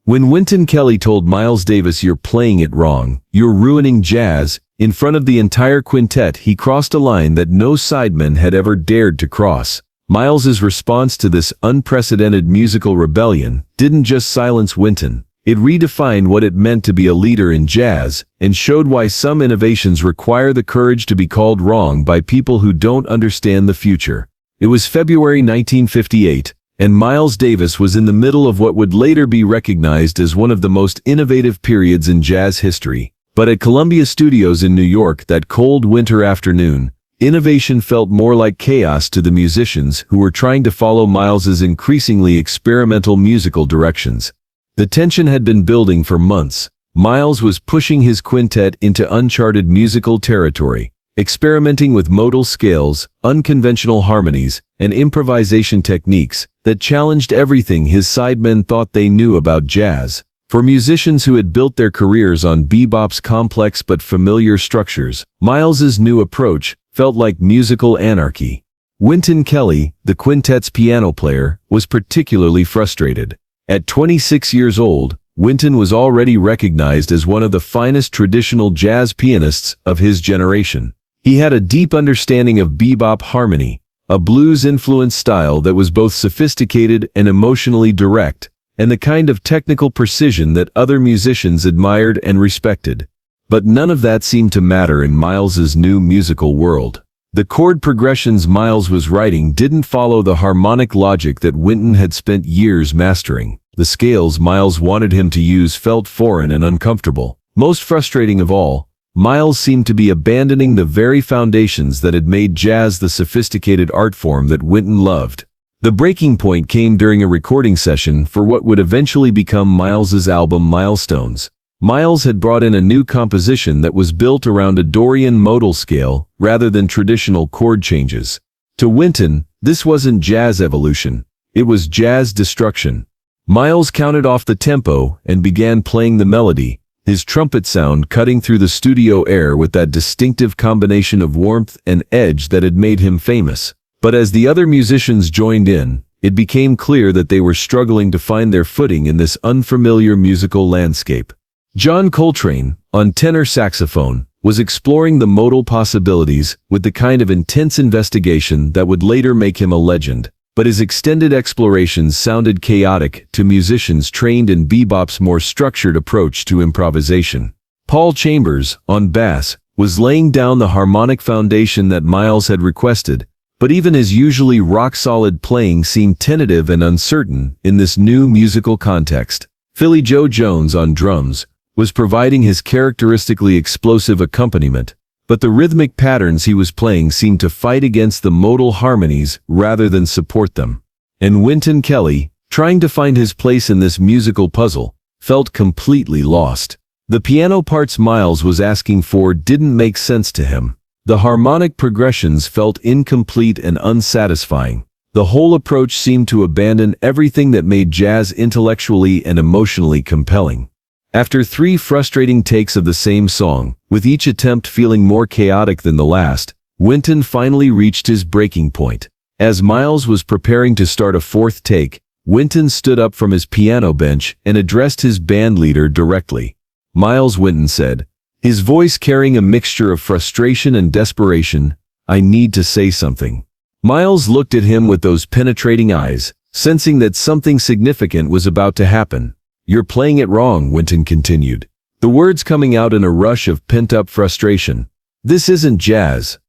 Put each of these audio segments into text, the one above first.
When Wynton Kelly told Miles Davis, "You're playing it wrong, you're ruining jazz," in front of the entire quintet, he crossed a line that no sideman had ever dared to cross. Miles's response to this unprecedented musical rebellion didn't just silence Wynton. It redefined what it meant to be a leader in jazz, and showed why some innovations require the courage to be called wrong by people who don't understand the future. It was February 1958, and Miles Davis was in the middle of what would later be recognized as one of the most innovative periods in jazz history. But at Columbia Studios in New York that cold winter afternoon, innovation felt more like chaos to the musicians who were trying to follow Miles's increasingly experimental musical directions. The tension had been building for months. Miles was pushing his quintet into uncharted musical territory, experimenting with modal scales, unconventional harmonies, and improvisation techniques that challenged everything his sidemen thought they knew about jazz. For musicians who had built their careers on bebop's complex but familiar structures, Miles's new approach felt like musical anarchy. Wynton Kelly, the quintet's piano player, was particularly frustrated. At 26 years old, Wynton was already recognized as one of the finest traditional jazz pianists of his generation. He had a deep understanding of bebop harmony, a blues-influenced style that was both sophisticated and emotionally direct, and the kind of technical precision that other musicians admired and respected. But none of that seemed to matter in Miles's new musical world. The chord progressions Miles was writing didn't follow the harmonic logic that Wynton had spent years mastering. The scales Miles wanted him to use felt foreign and uncomfortable. Most frustrating of all, Miles seemed to be abandoning the very foundations that had made jazz the sophisticated art form that Wynton loved. The breaking point came during a recording session for what would eventually become Miles's album Milestones. Miles had brought in a new composition that was built around a Dorian modal scale rather than traditional chord changes. To Wynton, this wasn't jazz evolution, it was jazz destruction. Miles counted off the tempo and began playing the melody, his trumpet sound cutting through the studio air with that distinctive combination of warmth and edge that had made him famous. But as the other musicians joined in, it became clear that they were struggling to find their footing in this unfamiliar musical landscape. John Coltrane, on tenor saxophone, was exploring the modal possibilities with the kind of intense investigation that would later make him a legend. But his extended explorations sounded chaotic to musicians trained in bebop's more structured approach to improvisation. Paul Chambers, on bass, was laying down the harmonic foundation that Miles had requested, but even his usually rock-solid playing seemed tentative and uncertain in this new musical context. Philly Joe Jones, on drums, was providing his characteristically explosive accompaniment, but the rhythmic patterns he was playing seemed to fight against the modal harmonies rather than support them. And Wynton Kelly, trying to find his place in this musical puzzle, felt completely lost. The piano parts Miles was asking for didn't make sense to him. The harmonic progressions felt incomplete and unsatisfying. The whole approach seemed to abandon everything that made jazz intellectually and emotionally compelling. After 3 frustrating takes of the same song, with each attempt feeling more chaotic than the last, Wynton finally reached his breaking point. As Miles was preparing to start a 4th take, Wynton stood up from his piano bench and addressed his bandleader directly. "Miles," Wynton said, his voice carrying a mixture of frustration and desperation, "I need to say something." Miles looked at him with those penetrating eyes, sensing that something significant was about to happen. "You're playing it wrong," Wynton continued, the words coming out in a rush of pent-up frustration. "This isn't jazz.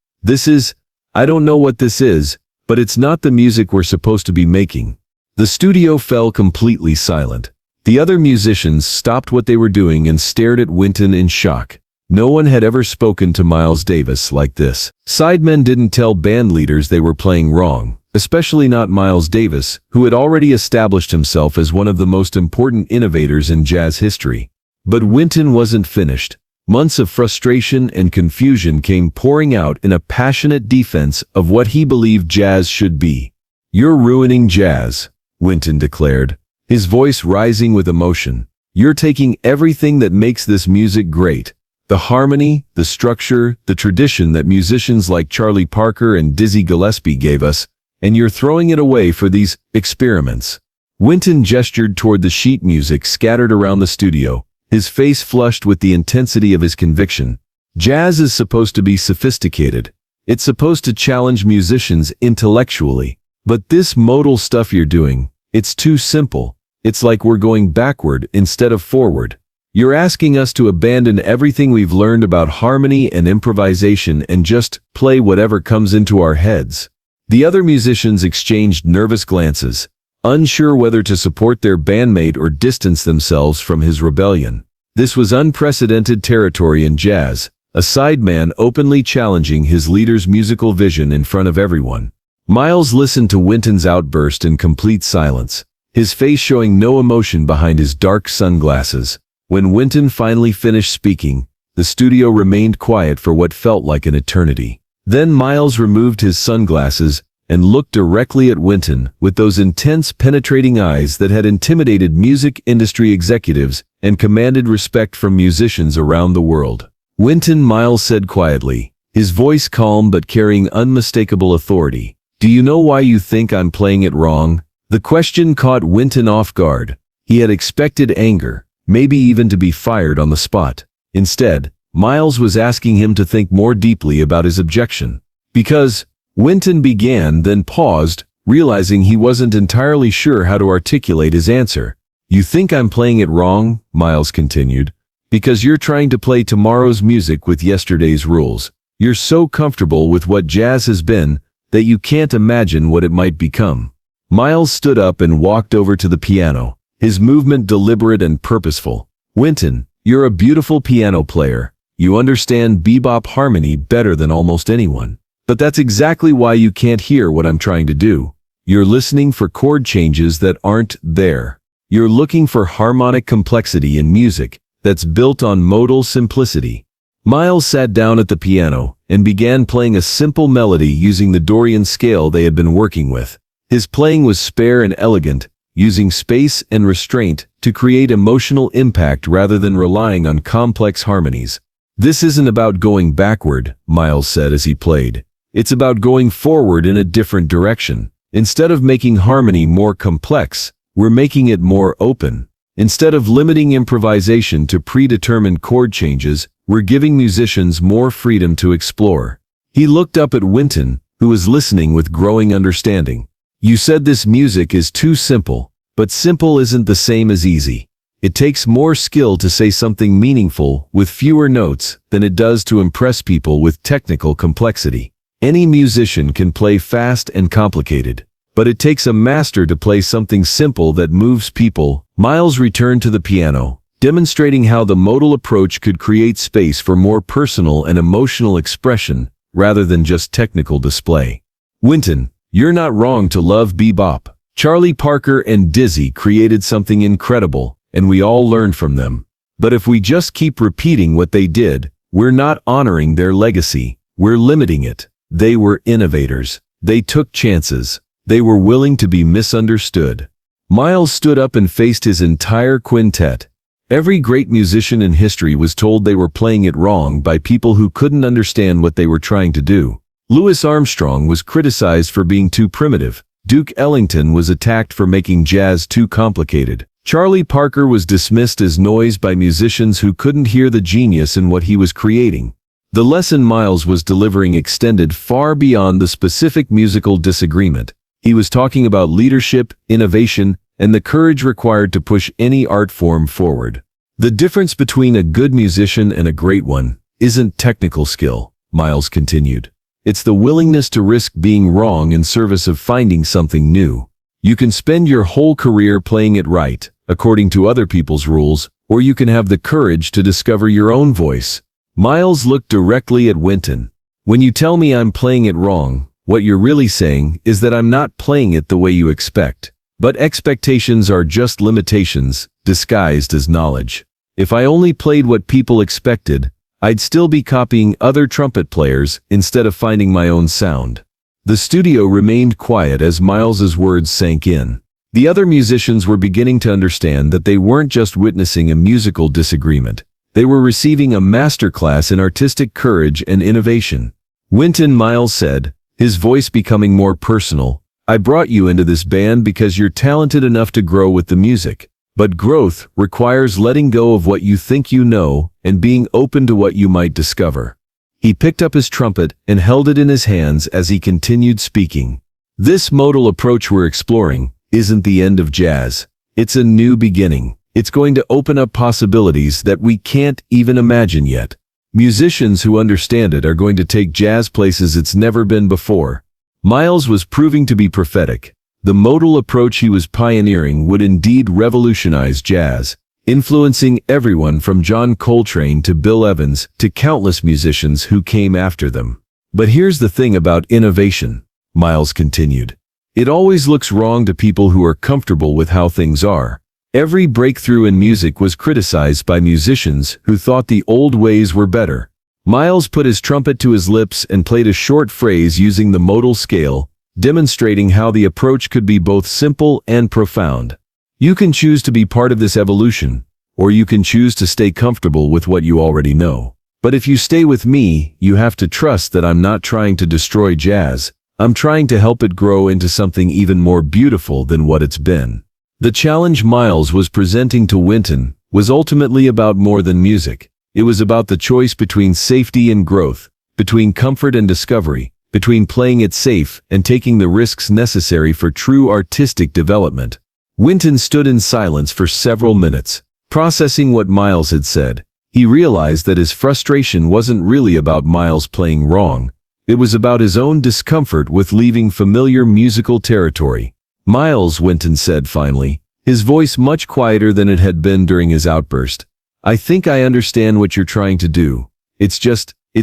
I don't know what this is, but it's not the music we're supposed to be making." The studio fell completely silent. The other musicians stopped what they were doing and stared at Wynton in shock. No one had ever spoken to Miles Davis like this. Sidemen didn't tell bandleaders they were playing wrong, especially not Miles Davis, who had already established himself as one of the most important innovators in jazz history. But Wynton wasn't finished. Months of frustration and confusion came pouring out in a passionate defense of what he believed jazz should be. "You're ruining jazz," Wynton declared, his voice rising with emotion. "You're taking everything that makes this music great. The harmony, the structure, the tradition that musicians like Charlie Parker and Dizzy Gillespie gave us, and you're throwing it away for these experiments." Wynton gestured toward the sheet music scattered around the studio, his face flushed with the intensity of his conviction. Jazz is supposed to be sophisticated. It's supposed to challenge musicians intellectually. But this modal stuff you're doing, it's too simple. It's like we're going backward instead of forward. You're asking us to abandon everything we've learned about harmony and improvisation and just play whatever comes into our heads. The other musicians exchanged nervous glances, unsure whether to support their bandmate or distance themselves from his rebellion. This was unprecedented territory in jazz, a sideman openly challenging his leader's musical vision in front of everyone. Miles listened to Wynton's outburst in complete silence, his face showing no emotion behind his dark sunglasses. When Wynton finally finished speaking, the studio remained quiet for what felt like an eternity. Then Miles removed his sunglasses and looked directly at Wynton with those intense, penetrating eyes that had intimidated music industry executives and commanded respect from musicians around the world. "Wynton," Miles said quietly, his voice calm but carrying unmistakable authority, "do you know why you think I'm playing it wrong?" The question caught Wynton off guard. He had expected anger, maybe even to be fired on the spot. Instead, Miles was asking him to think more deeply about his objection. "Because," Wynton began, then paused, realizing he wasn't entirely sure how to articulate his answer. "You think I'm playing it wrong," Miles continued, "because you're trying to play tomorrow's music with yesterday's rules. You're so comfortable with what jazz has been that you can't imagine what it might become." Miles stood up and walked over to the piano, his movement deliberate and purposeful. "Wynton, you're a beautiful piano player. You understand bebop harmony better than almost anyone. But that's exactly why you can't hear what I'm trying to do. You're listening for chord changes that aren't there. You're looking for harmonic complexity in music that's built on modal simplicity." Miles sat down at the piano and began playing a simple melody using the Dorian scale they had been working with. His playing was spare and elegant, using space and restraint to create emotional impact rather than relying on complex harmonies. "This isn't about going backward," Miles said as he played. "It's about going forward in a different direction. Instead of making harmony more complex, we're making it more open. Instead of limiting improvisation to predetermined chord changes, we're giving musicians more freedom to explore." He looked up at Wynton, who was listening with growing understanding. "You said this music is too simple, but simple isn't the same as easy. It takes more skill to say something meaningful with fewer notes than it does to impress people with technical complexity. Any musician can play fast and complicated, but it takes a master to play something simple that moves people." Miles returned to the piano, demonstrating how the modal approach could create space for more personal and emotional expression rather than just technical display. "Wynton, you're not wrong to love bebop. Charlie Parker and Dizzy created something incredible, and we all learned from them. But if we just keep repeating what they did, we're not honoring their legacy, we're limiting it. They were innovators. They took chances. They were willing to be misunderstood." Miles stood up and faced his entire quintet. Every great musician in history was told they were playing it wrong by people who couldn't understand what they were trying to do. Louis Armstrong was criticized for being too primitive. Duke Ellington was attacked for making jazz too complicated. Charlie Parker was dismissed as noise by musicians who couldn't hear the genius in what he was creating. The lesson Miles was delivering extended far beyond the specific musical disagreement. He was talking about leadership, innovation, and the courage required to push any art form forward. "The difference between a good musician and a great one isn't technical skill," Miles continued. "It's the willingness to risk being wrong in service of finding something new. You can spend your whole career playing it right, according to other people's rules, or you can have the courage to discover your own voice." Miles looked directly at Wynton. "When you tell me I'm playing it wrong, what you're really saying is that I'm not playing it the way you expect. But expectations are just limitations, disguised as knowledge. If I only played what people expected, I'd still be copying other trumpet players instead of finding my own sound." The studio remained quiet as Miles's words sank in. The other musicians were beginning to understand that they weren't just witnessing a musical disagreement. They were receiving a masterclass in artistic courage and innovation. "Wynton," Miles said, his voice becoming more personal, I brought you into this band because you're talented enough to grow with the music. But growth requires letting go of what you think you know and being open to what you might discover." He picked up his trumpet and held it in his hands as he continued speaking. "This modal approach we're exploring isn't the end of jazz. It's a new beginning. It's going to open up possibilities that we can't even imagine yet. Musicians who understand it are going to take jazz places it's never been before." Miles was proving to be prophetic. The modal approach he was pioneering would indeed revolutionize jazz, influencing everyone from John Coltrane to Bill Evans to countless musicians who came after them. "But here's the thing about innovation," Miles continued. "It always looks wrong to people who are comfortable with how things are. Every breakthrough in music was criticized by musicians who thought the old ways were better." Miles put his trumpet to his lips and played a short phrase using the modal scale, demonstrating how the approach could be both simple and profound. "You can choose to be part of this evolution, or you can choose to stay comfortable with what you already know. But if you stay with me, you have to trust that I'm not trying to destroy jazz. I'm trying to help it grow into something even more beautiful than what it's been." The challenge Miles was presenting to Wynton was ultimately about more than music. It was about the choice between safety and growth, between comfort and discovery, between playing it safe and taking the risks necessary for true artistic development. Wynton stood in silence for several minutes, processing what Miles had said. He realized that his frustration wasn't really about Miles playing wrong. It was about his own discomfort with leaving familiar musical territory. "Miles," Wynton said finally, his voice much quieter than it had been during his outburst, "I think I understand what you're trying to do. It's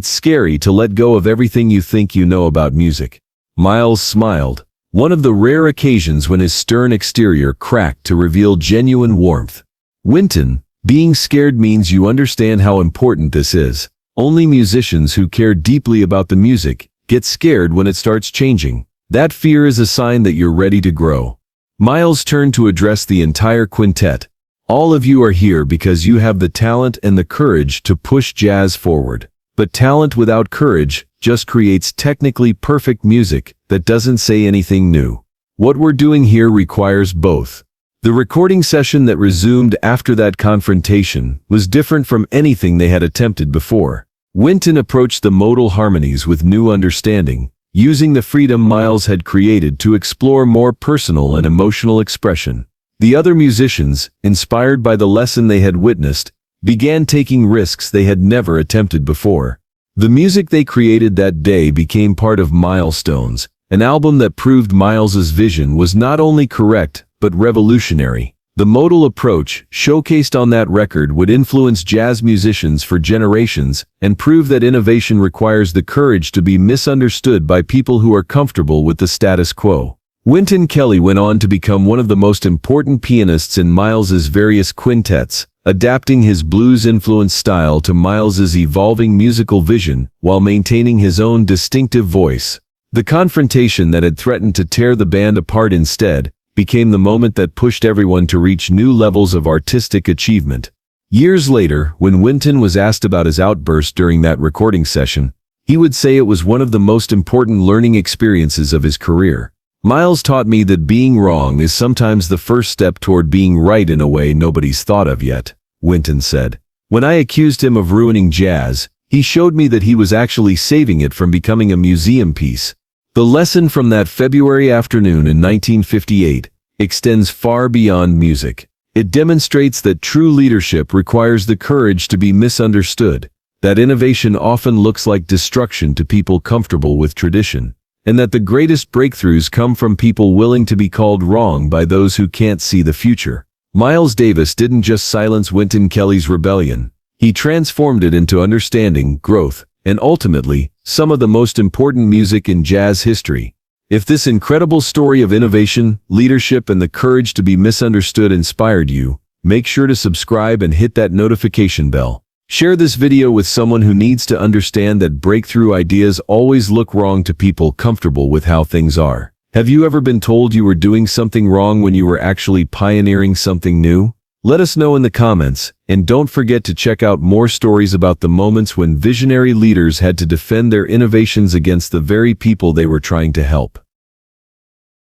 scary to let go of everything you think you know about music." Miles smiled, one of the rare occasions when his stern exterior cracked to reveal genuine warmth. "Wynton, being scared means you understand how important this is. Only musicians who care deeply about the music get scared when it starts changing. That fear is a sign that you're ready to grow." Miles turned to address the entire quintet. "All of you are here because you have the talent and the courage to push jazz forward. But talent without courage just creates technically perfect music that doesn't say anything new. What we're doing here requires both." The recording session that resumed after that confrontation was different from anything they had attempted before. Wynton approached the modal harmonies with new understanding, using the freedom Miles had created to explore more personal and emotional expression. The other musicians, inspired by the lesson they had witnessed, began taking risks they had never attempted before. The music they created that day became part of Milestones, an album that proved Miles's vision was not only correct, but revolutionary. The modal approach, showcased on that record, would influence jazz musicians for generations and prove that innovation requires the courage to be misunderstood by people who are comfortable with the status quo. Wynton Kelly went on to become one of the most important pianists in Miles's various quintets, adapting his blues-influenced style to Miles's evolving musical vision while maintaining his own distinctive voice. The confrontation that had threatened to tear the band apart instead became the moment that pushed everyone to reach new levels of artistic achievement. Years later, when Wynton was asked about his outburst during that recording session, he would say it was one of the most important learning experiences of his career. "Miles taught me that being wrong is sometimes the first step toward being right in a way nobody's thought of yet," Wynton said. "When I accused him of ruining jazz, he showed me that he was actually saving it from becoming a museum piece." The lesson from that February afternoon in 1958 extends far beyond music. It demonstrates that true leadership requires the courage to be misunderstood, that innovation often looks like destruction to people comfortable with tradition, and that the greatest breakthroughs come from people willing to be called wrong by those who can't see the future. Miles Davis didn't just silence Wynton Kelly's rebellion. He transformed it into understanding, growth, and ultimately, some of the most important music in jazz history. If this incredible story of innovation, leadership, and the courage to be misunderstood inspired you, make sure to subscribe and hit that notification bell. Share this video with someone who needs to understand that breakthrough ideas always look wrong to people comfortable with how things are. Have you ever been told you were doing something wrong when you were actually pioneering something new? Let us know in the comments, and don't forget to check out more stories about the moments when visionary leaders had to defend their innovations against the very people they were trying to help.